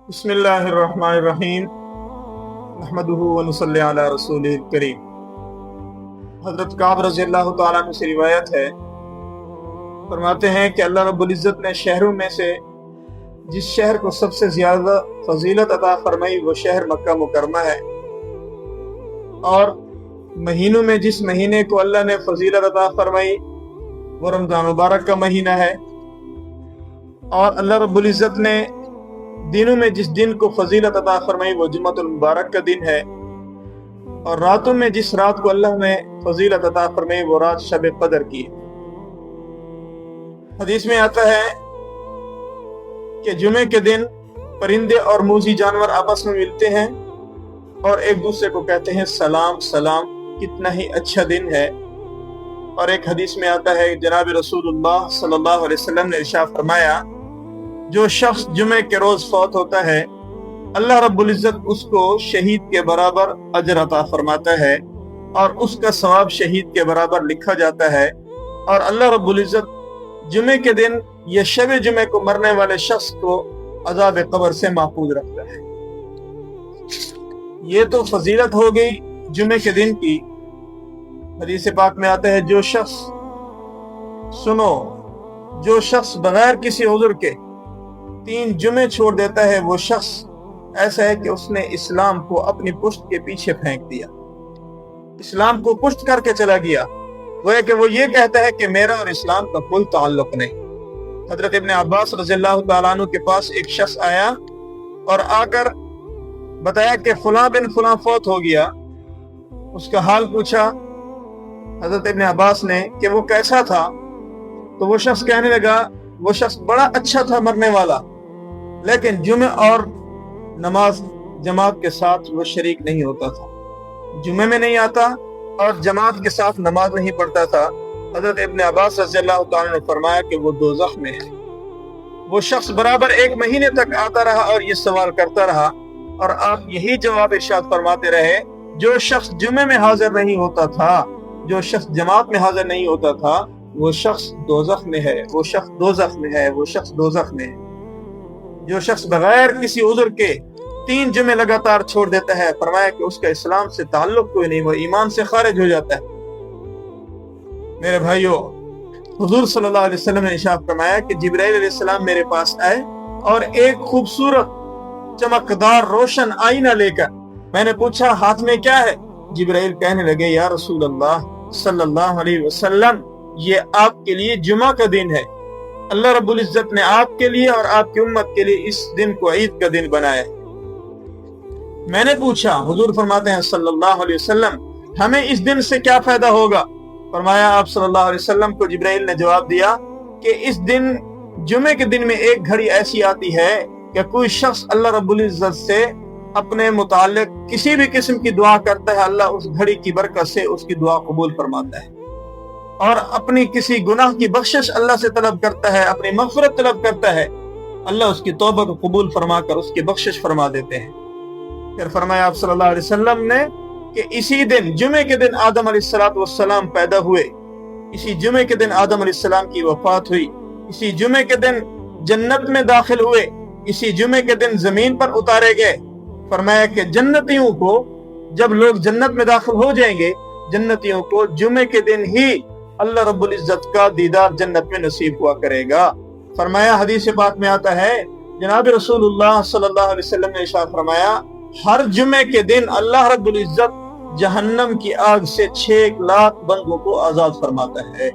बिस्मिल्लाहिर्रहमानिर्रहीम नहमदुहु व नुसल्ली अला रसूलिल करीम। हज़रत काब रज़ियल्लाहु ताला अन्हु से रिवायत है, फरमाते हैं कि अल्लाह रब्बुल इज़्ज़त ने शहरों में से जिस शहर को सबसे ज़्यादा फजीलत अता फरमाई वो शहर मक्का मुकरमा है, और महीनों में जिस महीने को अल्लाह ने फजीलत अता फरमाई वो रमज़ान मुबारक का महीना है, और अल्लाह रब्बुल इज़्ज़त ने दिनों में जिस दिन को फजीलत अता फरमाई वो जुम्मतुल मुबारक का दिन है, और रातों में जिस रात को अल्लाह ने फजीलत अता फरमाई वो रात शब कदर की। हदीस में आता है कि जुमे के दिन परिंदे और मूजी जानवर आपस में मिलते हैं और एक दूसरे को कहते हैं सलाम सलाम, कितना ही अच्छा दिन है। और एक हदीस में आता है जनाब रसूलुल्लाह सल्लल्लाहु अलैहि वसल्लम ने इरशाद फरमाया, जो शख्स जुमे के रोज फौत होता है अल्लाह रब्बुल इज़्ज़त उसको शहीद के बराबर अजर अता फरमाता है और उसका सवाब शहीद के बराबर लिखा जाता है, और अल्लाह रब्बुल इज़्ज़त जुमे के दिन या शब जुमे को मरने वाले शख्स को अज़ाब कब्र से महफूज रखता है। ये तो फजीलत हो गई जुमे के दिन की। हदीस पाक में आता है जो शख्स बगैर किसी उज़्र के 3 जुमे छोड़ देता है वो शख्स ऐसा है कि उसने इस्लाम को अपनी पुश्त के पीछे फेंक दिया, इस्लाम को पुश्त करके चला गया। वो है कि वो ये कहता है कि मेरा और इस्लाम का कोई ताल्लुक नहीं। हजरत इब्न अब्बास रज़ियल्लाहु ताला अन्हु के पास एक शख्स आया और आकर बताया कि फलां बिन फलां फौत हो गया। उसका हाल पूछा हजरत इब्न अब्बास ने कि वो कैसा था, तो वो शख्स कहने लगा वो शख्स बड़ा अच्छा था मरने वाला, लेकिन जुमे और नमाज जमात के साथ वो शरीक नहीं होता था, जुमे में नहीं आता और जमात के साथ नमाज नहीं पढ़ता था। हजरत इब्न अब्बास रज़ियल्लाहु ताला ने फरमाया कि वो दोज़ख में है। वो शख्स बराबर 1 महीने तक आता रहा और ये सवाल करता रहा, और आप यही जवाब इरशाद फरमाते रहे, जो शख्स जुमे में हाजिर नहीं होता था, जो शख्स जमात में हाजिर नहीं होता था, वो शख्स दोज़ख में है, वो शख्स दोज़ख में है, वो शख्स दोज़ख में है। जो शख्स बगैर किसी उज़्र के 3 जुमे लगातार छोड़ देता है, फरमाया कि उसका इस्लाम से ताल्लुक कोई नहीं, वो ईमान से खारिज हो जाता है। मेरे भाइयों, हुजूर सल्लल्लाहु अलैहि वसल्लम ने इरशाद फरमाया कि जिब्राइल अलैहिस्सलाम मेरे पास आए और एक खूबसूरत चमकदार रोशन आईना लेकर। मैंने पूछा हाथ में क्या है? जिब्राइल कहने लगे या रसूल अल्लाह सल्लल्लाहु अलैहि वसल्लम, ये आपके लिए जुमा का दिन है। अल्लाह रब्बुल इज़्ज़त ने आपके लिए और आपकी उम्मत के लिए इस दिन को ईद का दिन बनाया। मैंने पूछा, हुजूर फरमाते हैं सल्लल्लाहु अलैहि वसल्लम, हमें इस दिन से क्या फायदा होगा? फरमाया आप सल्लल्लाहु अलैहि वसल्लम को जिब्राइल ने जवाब दिया कि इस दिन जुमे के दिन में एक घड़ी ऐसी आती है कि कोई शख्स अल्लाह रब्बुल इज़्ज़त से अपने मुतालिक किसी भी किस्म की दुआ करता है, अल्लाह उस घड़ी की बरकत से उसकी दुआ कबूल फरमाता है, और अपनी किसी गुनाह की बख्शिश अल्लाह से तलब करता है, अपनी मग़फ़िरत तलब करता है, अल्लाह उसकी तौबा को कबूल फरमा कर उसकी बख्शिश फरमा देते हैं। फिर फरमाया आप सल्लल्लाहु अलैहि वसल्लम ने कि इसी दिन जुमे के दिन आदम अलैहिस्सलाम पैदा हुए, इसी जुमे के दिन आदम अलैहिस्सलाम की वफात हुई, इसी जुमे के दिन जन्नत में दाखिल हुए, इसी जुमे के दिन जमीन पर उतारे गए। फरमाया कि जन्नतियों को जब लोग जन्नत में दाखिल हो जाएंगे, जन्नतियों को जुमे के दिन ही अल्लाह रब्बुल इज़्ज़त का दीदार जन्नत में नसीब हुआ करेगा। फरमाया हदीस पाक में आता है जनाब रसूलुल्लाह सल्लल्लाहु अलैहि वसल्लम ने इरशाद फरमाया, हर जुमे के दिन अल्लाह रब्बुल इज़्ज़त जहन्नम की आग से 6 लाख बंदों को आजाद फरमाता है।